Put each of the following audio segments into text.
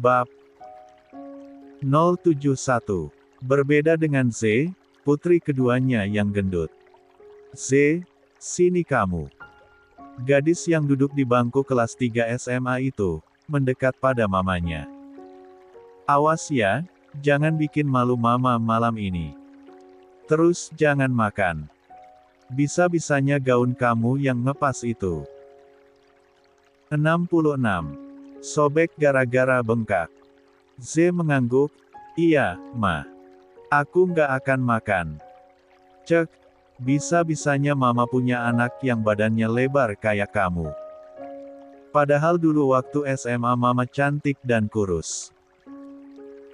Bab 071. Berbeda dengan Z, putri keduanya yang gendut. Z, sini kamu. Gadis yang duduk di bangku kelas 3 SMA itu, mendekat pada mamanya. Awas ya, jangan bikin malu mama malam ini. Terus jangan makan. Bisa-bisanya gaun kamu yang ngepas itu. 66. Sobek gara-gara bengkak. Z mengangguk, iya, Ma. Aku nggak akan makan. Cek, bisa-bisanya mama punya anak yang badannya lebar kayak kamu. Padahal dulu waktu SMA mama cantik dan kurus.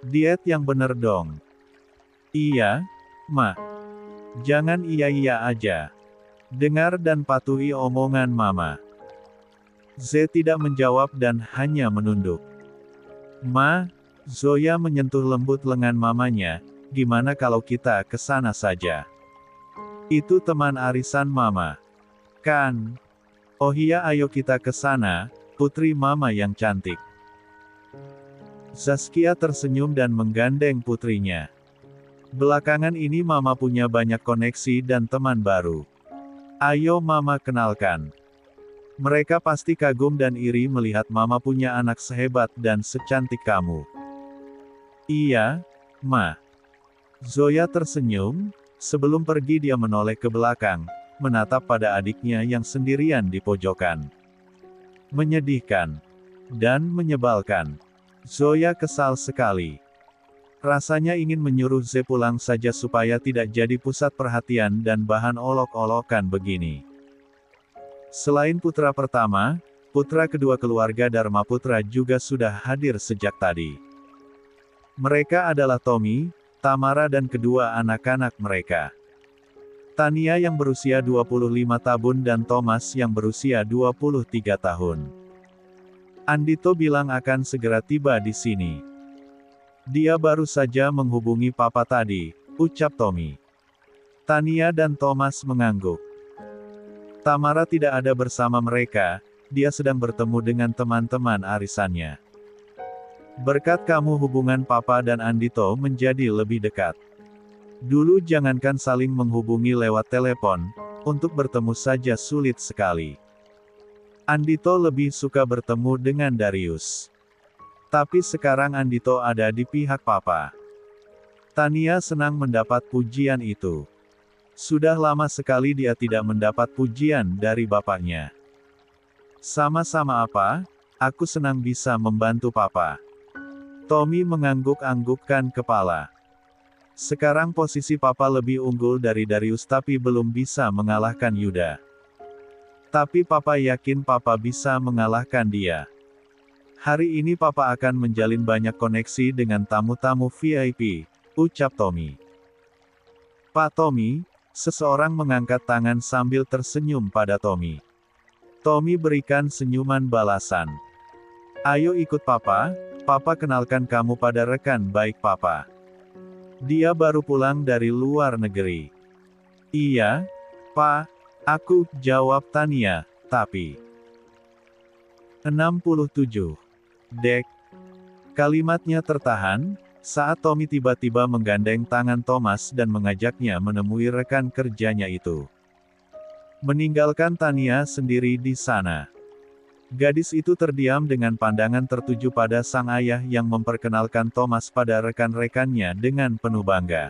Diet yang bener dong. Iya, Ma. Jangan iya-iya aja. Dengar dan patuhi omongan mama. Z tidak menjawab dan hanya menunduk. Ma, Zoya menyentuh lembut lengan mamanya, gimana kalau kita ke sana saja? Itu teman arisan mama. Kan? Oh iya, ayo kita ke sana, putri mama yang cantik. Zaskia tersenyum dan menggandeng putrinya. Belakangan ini mama punya banyak koneksi dan teman baru. Ayo mama kenalkan. Mereka pasti kagum dan iri melihat mama punya anak sehebat dan secantik kamu. Iya, Ma. Zoya tersenyum, sebelum pergi dia menoleh ke belakang, menatap pada adiknya yang sendirian di pojokan. Menyedihkan. Dan menyebalkan. Zoya kesal sekali. Rasanya ingin menyuruh Z pulang saja supaya tidak jadi pusat perhatian dan bahan olok-olokan begini. Selain putra pertama, putra kedua keluarga Dharma Putra juga sudah hadir sejak tadi. Mereka adalah Tommy, Tamara dan kedua anak-anak mereka. Tania yang berusia 25 tahun dan Thomas yang berusia 23 tahun. Andito bilang akan segera tiba di sini. Dia baru saja menghubungi papa tadi, ucap Tommy. Tania dan Thomas mengangguk. Tamara tidak ada bersama mereka, dia sedang bertemu dengan teman-teman arisannya. Berkat kamu hubungan papa dan Andito menjadi lebih dekat. Dulu jangankan saling menghubungi lewat telepon, untuk bertemu saja sulit sekali. Andito lebih suka bertemu dengan Darius. Tapi sekarang Andito ada di pihak papa. Tania senang mendapat pujian itu. Sudah lama sekali dia tidak mendapat pujian dari bapaknya. Sama-sama apa? Aku senang bisa membantu papa. Tommy mengangguk-anggukkan kepala. Sekarang posisi papa lebih unggul dari Darius tapi belum bisa mengalahkan Yuda. Tapi papa yakin papa bisa mengalahkan dia. Hari ini papa akan menjalin banyak koneksi dengan tamu-tamu VIP, ucap Tommy. Pak Tommy, seseorang mengangkat tangan sambil tersenyum pada Tommy. Tommy berikan senyuman balasan. Ayo ikut papa, papa kenalkan kamu pada rekan baik papa. Dia baru pulang dari luar negeri. Iya, Pak, aku, jawab Tania, tapi. 67. Dek. Kalimatnya tertahan, saat Tommy tiba-tiba menggandeng tangan Thomas dan mengajaknya menemui rekan kerjanya itu. Meninggalkan Tania sendiri di sana. Gadis itu terdiam dengan pandangan tertuju pada sang ayah yang memperkenalkan Thomas pada rekan-rekannya dengan penuh bangga.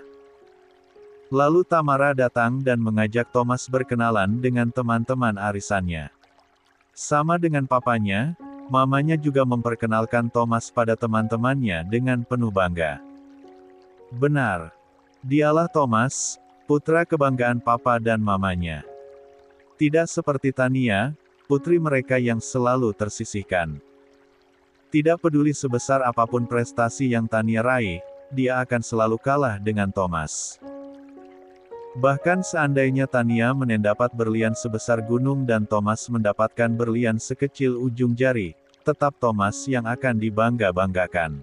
Lalu Tamara datang dan mengajak Thomas berkenalan dengan teman-teman arisannya. Sama dengan papanya, mamanya juga memperkenalkan Thomas pada teman-temannya dengan penuh bangga. Benar. Dialah Thomas, putra kebanggaan papa dan mamanya. Tidak seperti Tania, putri mereka yang selalu tersisihkan. Tidak peduli sebesar apapun prestasi yang Tania raih, dia akan selalu kalah dengan Thomas. Bahkan seandainya Tania mendapat berlian sebesar gunung dan Thomas mendapatkan berlian sekecil ujung jari, tetap Thomas yang akan dibangga-banggakan.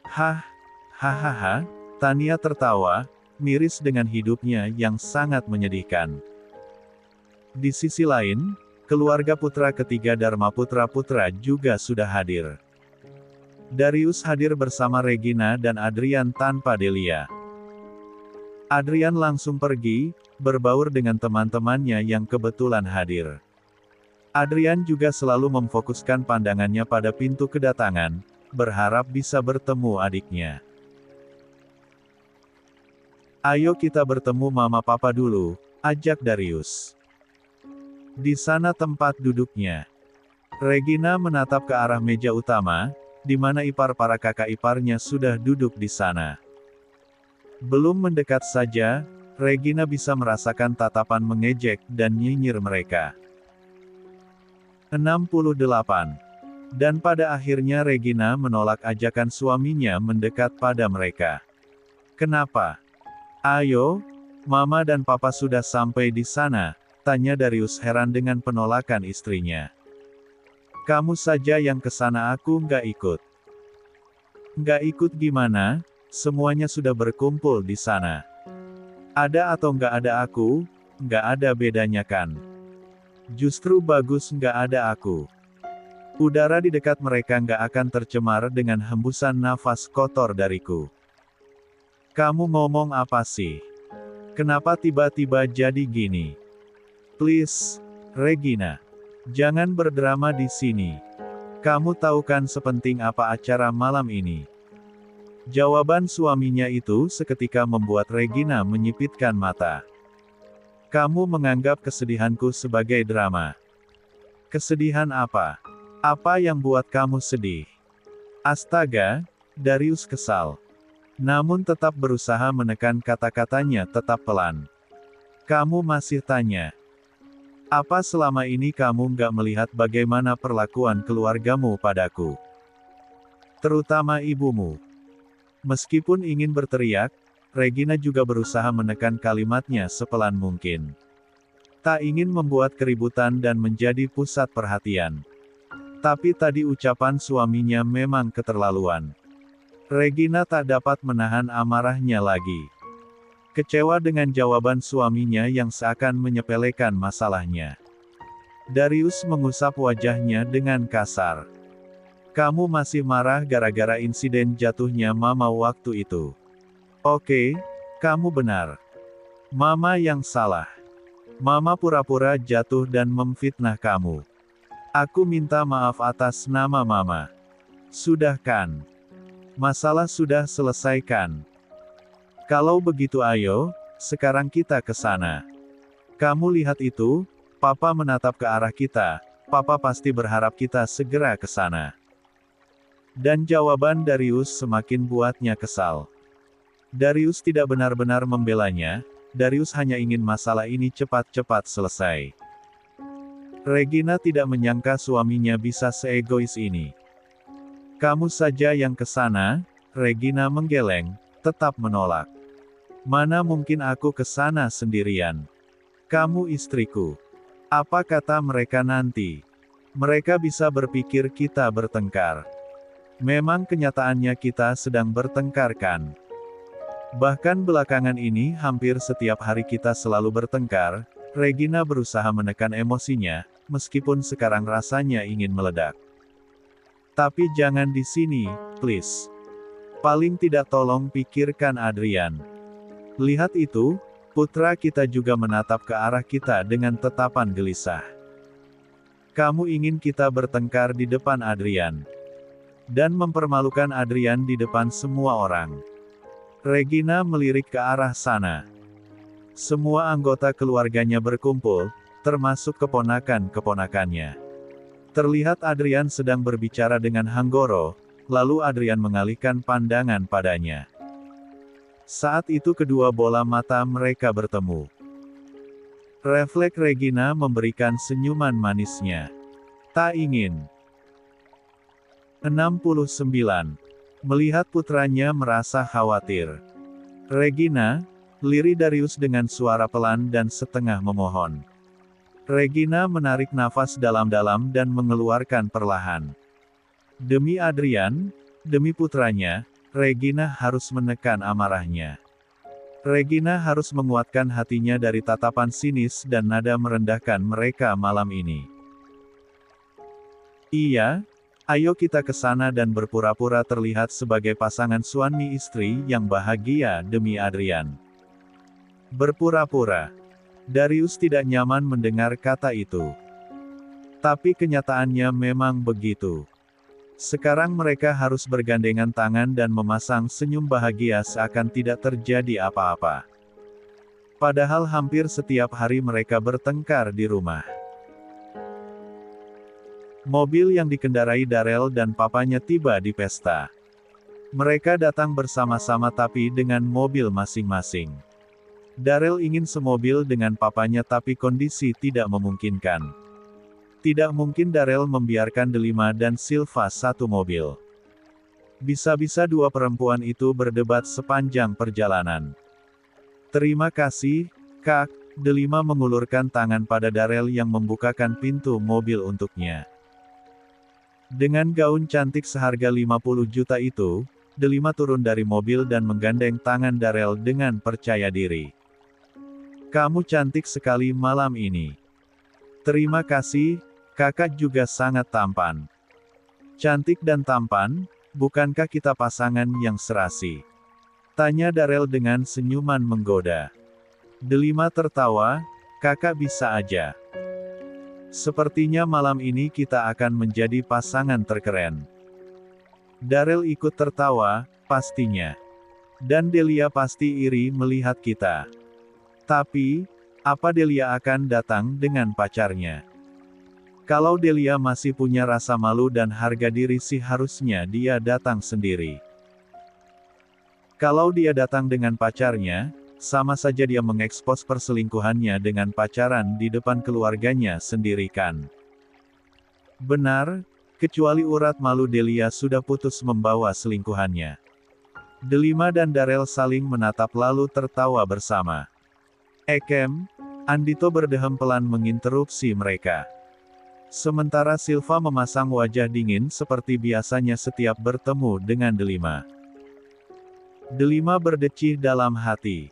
Hahaha, Tania tertawa, miris dengan hidupnya yang sangat menyedihkan. Di sisi lain, keluarga putra ketiga Dharma Putra juga sudah hadir. Darius hadir bersama Regina dan Adrian tanpa Delia. Adrian langsung pergi, berbaur dengan teman-temannya yang kebetulan hadir. Adrian juga selalu memfokuskan pandangannya pada pintu kedatangan, berharap bisa bertemu adiknya. "Ayo kita bertemu Mama Papa dulu," ajak Darius. Di sana tempat duduknya. Regina menatap ke arah meja utama, di mana ipar para kakak iparnya sudah duduk di sana. Belum mendekat saja, Regina bisa merasakan tatapan mengejek dan nyinyir mereka. 68. Dan pada akhirnya Regina menolak ajakan suaminya mendekat pada mereka. "Kenapa? Ayo, Mama dan Papa sudah sampai di sana," tanya Darius heran dengan penolakan istrinya. "Kamu saja yang kesana, aku nggak ikut." "Nggak ikut gimana? Semuanya sudah berkumpul di sana. Ada atau nggak ada aku, nggak ada bedanya kan? Justru bagus nggak ada aku. Udara di dekat mereka nggak akan tercemar dengan hembusan nafas kotor dariku." "Kamu ngomong apa sih? Kenapa tiba-tiba jadi gini? Please, Regina. Jangan berdrama di sini. Kamu tahu kan sepenting apa acara malam ini?" Jawaban suaminya itu seketika membuat Regina menyipitkan mata. "Kamu menganggap kesedihanku sebagai drama. Kesedihan apa? Apa yang buat kamu sedih?" "Astaga," Darius kesal. Namun tetap berusaha menekan kata-katanya tetap pelan. "Kamu masih tanya? Apa selama ini kamu nggak melihat bagaimana perlakuan keluargamu padaku? Terutama ibumu." Meskipun ingin berteriak, Regina juga berusaha menekan kalimatnya sepelan mungkin. Tak ingin membuat keributan dan menjadi pusat perhatian. Tapi tadi ucapan suaminya memang keterlaluan. Regina tak dapat menahan amarahnya lagi. Kecewa dengan jawaban suaminya yang seakan menyepelekan masalahnya. Darius mengusap wajahnya dengan kasar. "Kamu masih marah gara-gara insiden jatuhnya Mama waktu itu? Oke, kamu benar. Mama yang salah. Mama pura-pura jatuh dan memfitnah kamu. Aku minta maaf atas nama Mama. Sudah kan? Masalah sudah selesaikan. Kalau begitu ayo, sekarang kita ke sana. Kamu lihat itu?" Papa menatap ke arah kita. "Papa pasti berharap kita segera ke sana." Dan jawaban Darius semakin buatnya kesal. Darius tidak benar-benar membelanya, Darius hanya ingin masalah ini cepat-cepat selesai. Regina tidak menyangka suaminya bisa seegois ini. "Kamu saja yang ke sana," Regina menggeleng, tetap menolak. "Mana mungkin aku ke sana sendirian? Kamu istriku. Apa kata mereka nanti? Mereka bisa berpikir kita bertengkar. Memang kenyataannya kita sedang bertengkar kan? Bahkan belakangan ini hampir setiap hari kita selalu bertengkar." Regina berusaha menekan emosinya, meskipun sekarang rasanya ingin meledak. "Tapi jangan di sini, please. Paling tidak tolong pikirkan Adrian. Lihat itu, putra kita juga menatap ke arah kita dengan tatapan gelisah. Kamu ingin kita bertengkar di depan Adrian. Dan mempermalukan Adrian di depan semua orang." Regina melirik ke arah sana. Semua anggota keluarganya berkumpul, termasuk keponakan-keponakannya. Terlihat Adrian sedang berbicara dengan Hanggoro, lalu Adrian mengalihkan pandangan padanya. Saat itu kedua bola mata mereka bertemu. Refleks Regina memberikan senyuman manisnya. "Tak ingin." 69. Melihat putranya merasa khawatir. "Regina," lirik Darius dengan suara pelan dan setengah memohon. Regina menarik nafas dalam-dalam dan mengeluarkan perlahan. Demi Adrian, demi putranya, Regina harus menekan amarahnya. Regina harus menguatkan hatinya dari tatapan sinis dan nada merendahkan mereka malam ini. "Iya, Ayo kita ke sana dan berpura-pura terlihat sebagai pasangan suami istri yang bahagia demi Adrian. Berpura-pura. Darius tidak nyaman mendengar kata itu. Tapi kenyataannya memang begitu. Sekarang mereka harus bergandengan tangan dan memasang senyum bahagia seakan tidak terjadi apa-apa. Padahal hampir setiap hari mereka bertengkar di rumah. Mobil yang dikendarai Darrell dan papanya tiba di pesta. Mereka datang bersama-sama tapi dengan mobil masing-masing. Darrell ingin semobil dengan papanya tapi kondisi tidak memungkinkan. Tidak mungkin Darrell membiarkan Delima dan Silva satu mobil. Bisa-bisa dua perempuan itu berdebat sepanjang perjalanan. Terima kasih, Kak. Delima mengulurkan tangan pada Darrell yang membukakan pintu mobil untuknya. Dengan gaun cantik seharga 50 juta itu, Delima turun dari mobil dan menggandeng tangan Darrell dengan percaya diri. Kamu cantik sekali malam ini. Terima kasih, kakak juga sangat tampan. Cantik dan tampan, bukankah kita pasangan yang serasi? Tanya Darrell dengan senyuman menggoda. Delima tertawa, kakak bisa aja. Sepertinya malam ini kita akan menjadi pasangan terkeren. Darrell ikut tertawa, pastinya. Dan Delia pasti iri melihat kita. Tapi, apa Delia akan datang dengan pacarnya? Kalau Delia masih punya rasa malu dan harga diri sih harusnya dia datang sendiri. Kalau dia datang dengan pacarnya, sama saja dia mengekspos perselingkuhannya dengan pacaran di depan keluarganya sendiri kan. Benar, kecuali urat malu Delia sudah putus membawa selingkuhannya. Delima dan Darrell saling menatap lalu tertawa bersama. Andito berdehem pelan menginterupsi mereka. Sementara Silva memasang wajah dingin seperti biasanya setiap bertemu dengan Delima. Delima berdecih dalam hati.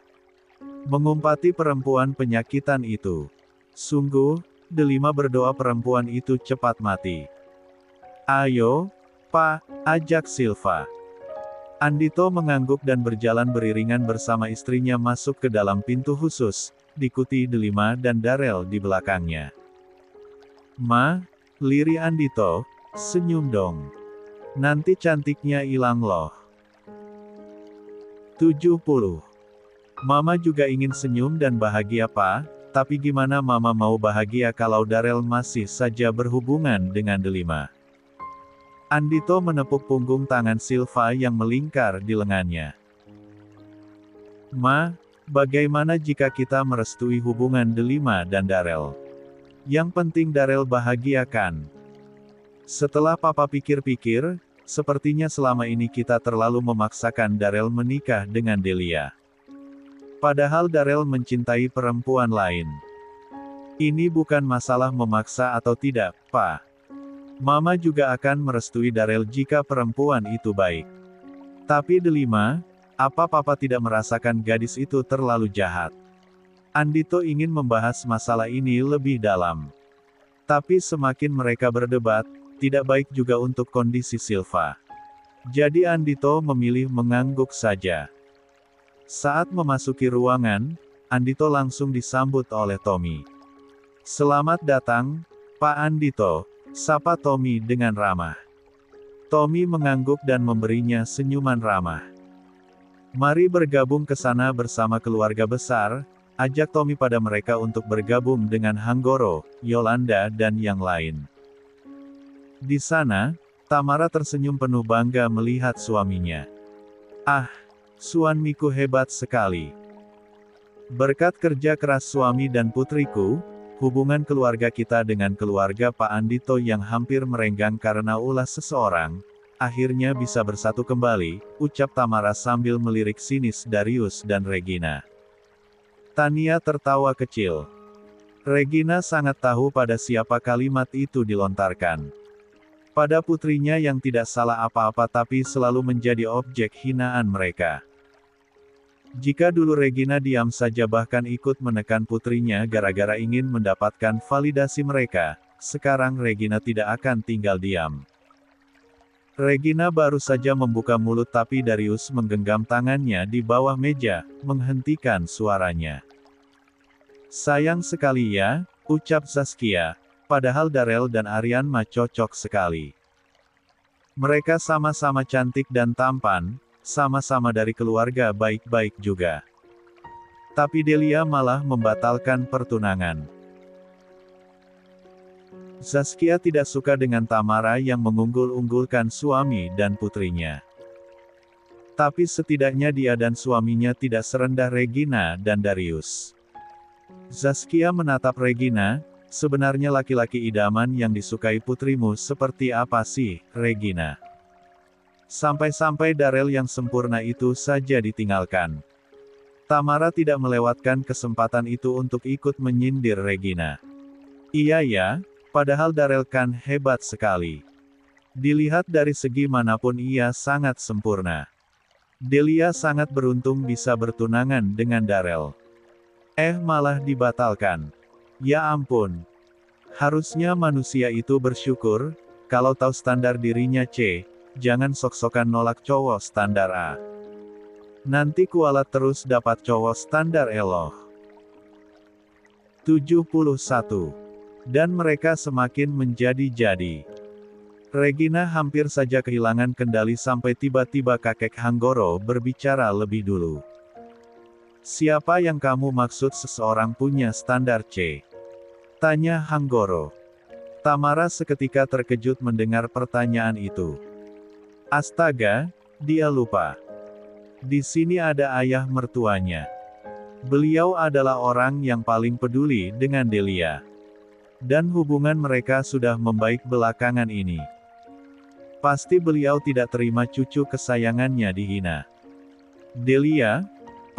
Mengumpati perempuan penyakitan itu. Sungguh, Delima berdoa perempuan itu cepat mati. Ayo, Pak, ajak Silva. Andito mengangguk dan berjalan beriringan bersama istrinya masuk ke dalam pintu khusus, diikuti Delima dan Darrell di belakangnya. Ma, liri Andito, senyum dong. Nanti cantiknya hilang loh. 70. Mama juga ingin senyum dan bahagia Pak, tapi gimana Mama mau bahagia kalau Darrell masih saja berhubungan dengan Delima? Andito menepuk punggung tangan Silva yang melingkar di lengannya. Ma, bagaimana jika kita merestui hubungan Delima dan Darrell? Yang penting Darrell bahagia kan? Setelah Papa pikir-pikir, sepertinya selama ini kita terlalu memaksakan Darrell menikah dengan Delia. Padahal Darrell mencintai perempuan lain. Ini bukan masalah memaksa atau tidak, Pak. Mama juga akan merestui Darrell jika perempuan itu baik. Tapi Delima, apa Papa tidak merasakan gadis itu terlalu jahat? Andito ingin membahas masalah ini lebih dalam. Tapi semakin mereka berdebat, tidak baik juga untuk kondisi Silva. Jadi Andito memilih mengangguk saja. Saat memasuki ruangan, Andito langsung disambut oleh Tommy. Selamat datang, Pak Andito. Sapa Tommy dengan ramah. Tommy mengangguk dan memberinya senyuman ramah. Mari bergabung ke sana bersama keluarga besar, ajak Tommy pada mereka untuk bergabung dengan Hanggoro, Yolanda dan yang lain. Di sana, Tamara tersenyum penuh bangga melihat suaminya. Ah, suamiku hebat sekali. Berkat kerja keras suami dan putriku, hubungan keluarga kita dengan keluarga Pak Andito yang hampir merenggang karena ulah seseorang, akhirnya bisa bersatu kembali, ucap Tamara sambil melirik sinis Darius dan Regina. Tania tertawa kecil. Regina sangat tahu pada siapa kalimat itu dilontarkan. Pada putrinya yang tidak salah apa-apa tapi selalu menjadi objek hinaan mereka. Jika dulu Regina diam saja bahkan ikut menekan putrinya gara-gara ingin mendapatkan validasi mereka, sekarang Regina tidak akan tinggal diam. Regina baru saja membuka mulut tapi Darius menggenggam tangannya di bawah meja, menghentikan suaranya. Sayang sekali ya, ucap Zaskia, padahal Darel dan Aryan mah cocok sekali. Mereka sama-sama cantik dan tampan, sama-sama dari keluarga baik-baik juga. Tapi Delia malah membatalkan pertunangan. Zaskia tidak suka dengan Tamara yang mengunggul-unggulkan suami dan putrinya. Tapi setidaknya dia dan suaminya tidak serendah Regina dan Darius. Zaskia menatap Regina, sebenarnya laki-laki idaman yang disukai putrimu seperti apa sih, Regina? Sampai-sampai Darel yang sempurna itu saja ditinggalkan. Tamara tidak melewatkan kesempatan itu untuk ikut menyindir Regina. Iya ya. Padahal Darel kan hebat sekali. Dilihat dari segi manapun ia sangat sempurna. Delia sangat beruntung bisa bertunangan dengan Darel. Malah dibatalkan. Ya ampun. Harusnya manusia itu bersyukur, kalau tahu standar dirinya C, jangan sok-sokan nolak cowok standar A. Nanti kualat terus dapat cowok standar E loh. 71. Dan mereka semakin menjadi-jadi. Regina hampir saja kehilangan kendali sampai tiba-tiba kakek Hanggoro berbicara lebih dulu. Siapa yang kamu maksud seseorang punya standar C? Tanya Hanggoro. Tamara seketika terkejut mendengar pertanyaan itu. Astaga, dia lupa. Di sini ada ayah mertuanya. Beliau adalah orang yang paling peduli dengan Delia. Dan hubungan mereka sudah membaik belakangan ini. Pasti beliau tidak terima cucu kesayangannya dihina. Delia?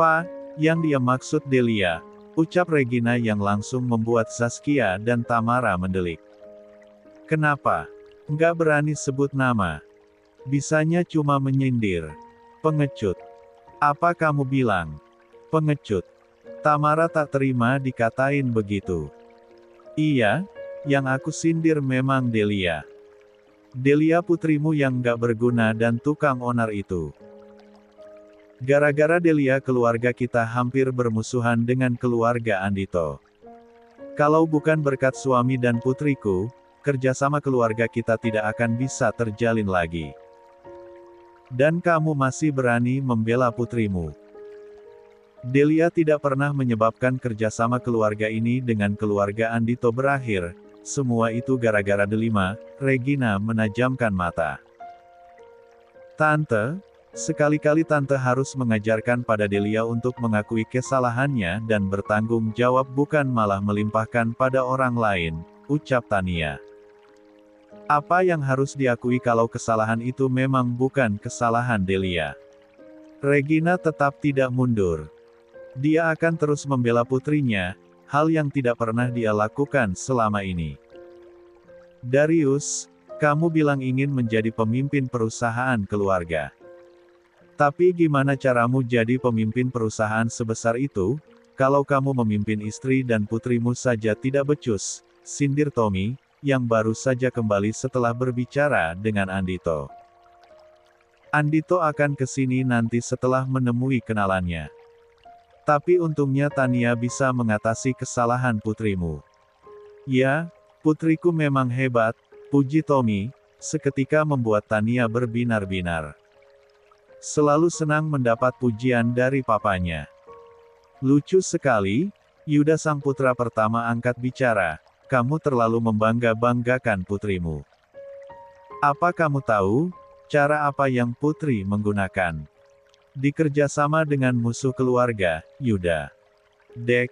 Pa, yang dia maksud Delia, ucap Regina yang langsung membuat Zaskia dan Tamara mendelik. Kenapa? Nggak berani sebut nama. Bisanya cuma menyindir. Pengecut. Apa kamu bilang? Pengecut. Tamara tak terima dikatain begitu. Iya, yang aku sindir memang Delia. Delia putrimu yang gak berguna dan tukang onar itu. Gara-gara Delia keluarga kita hampir bermusuhan dengan keluarga Andito. Kalau bukan berkat suami dan putriku, kerjasama keluarga kita tidak akan bisa terjalin lagi. Dan kamu masih berani membela putrimu. Delia tidak pernah menyebabkan kerjasama keluarga ini dengan keluarga Andito berakhir, semua itu gara-gara Delima. Regina menajamkan mata. Tante, sekali-kali Tante harus mengajarkan pada Delia untuk mengakui kesalahannya dan bertanggung jawab bukan malah melimpahkan pada orang lain, ucap Tania. Apa yang harus diakui kalau kesalahan itu memang bukan kesalahan Delia? Regina tetap tidak mundur. Dia akan terus membela putrinya, hal yang tidak pernah dia lakukan selama ini. Darius, kamu bilang ingin menjadi pemimpin perusahaan keluarga. Tapi gimana caramu jadi pemimpin perusahaan sebesar itu, kalau kamu memimpin istri dan putrimu saja tidak becus, sindir Tommy, yang baru saja kembali setelah berbicara dengan Andito. Andito akan ke sini nanti setelah menemui kenalannya. Tapi untungnya Tania bisa mengatasi kesalahan putrimu. Ya, putriku memang hebat, puji Tommy, seketika membuat Tania berbinar-binar. Selalu senang mendapat pujian dari papanya. Lucu sekali, Yuda sang putra pertama angkat bicara, kamu terlalu membangga-banggakan putrimu. Apa kamu tahu, cara apa yang putri menggunakan? Dikerjasama dengan musuh keluarga, Yuda. Dek.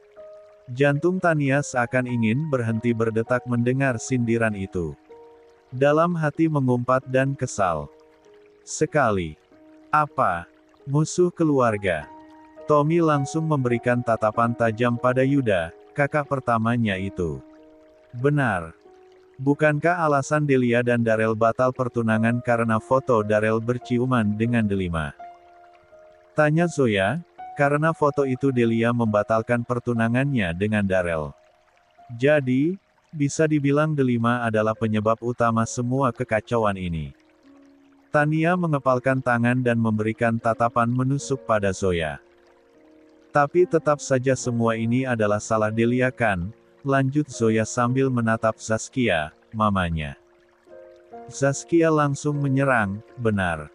Jantung Tania seakan ingin berhenti berdetak mendengar sindiran itu. Dalam hati mengumpat dan kesal. Sekali. Apa? Musuh keluarga. Tommy langsung memberikan tatapan tajam pada Yuda, kakak pertamanya itu. Benar. Bukankah alasan Delia dan Darel batal pertunangan karena foto Darel berciuman dengan Delima? Tanya Zoya, karena foto itu Delia membatalkan pertunangannya dengan Darel. Jadi, bisa dibilang Delima adalah penyebab utama semua kekacauan ini. Tania mengepalkan tangan dan memberikan tatapan menusuk pada Zoya. Tapi tetap saja semua ini adalah salah Delia kan? Lanjut Zoya sambil menatap Zaskia, mamanya. Zaskia langsung menyerang, benar.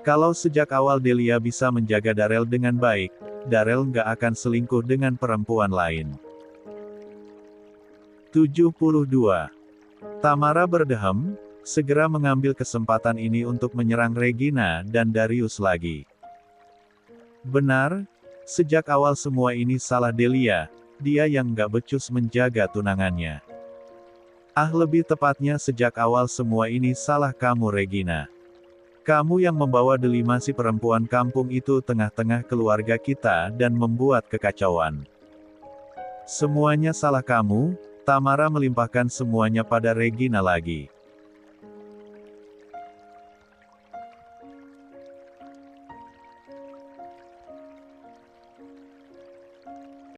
Kalau sejak awal Delia bisa menjaga Darel dengan baik, Darel nggak akan selingkuh dengan perempuan lain. 72. Tamara berdehem, segera mengambil kesempatan ini untuk menyerang Regina dan Darius lagi. Benar, sejak awal semua ini salah Delia, dia yang nggak becus menjaga tunangannya. Lebih tepatnya sejak awal semua ini salah kamu Regina. Kamu yang membawa delima si perempuan kampung itu tengah-tengah keluarga kita dan membuat kekacauan. Semuanya salah kamu. Tamara melimpahkan semuanya pada Regina lagi.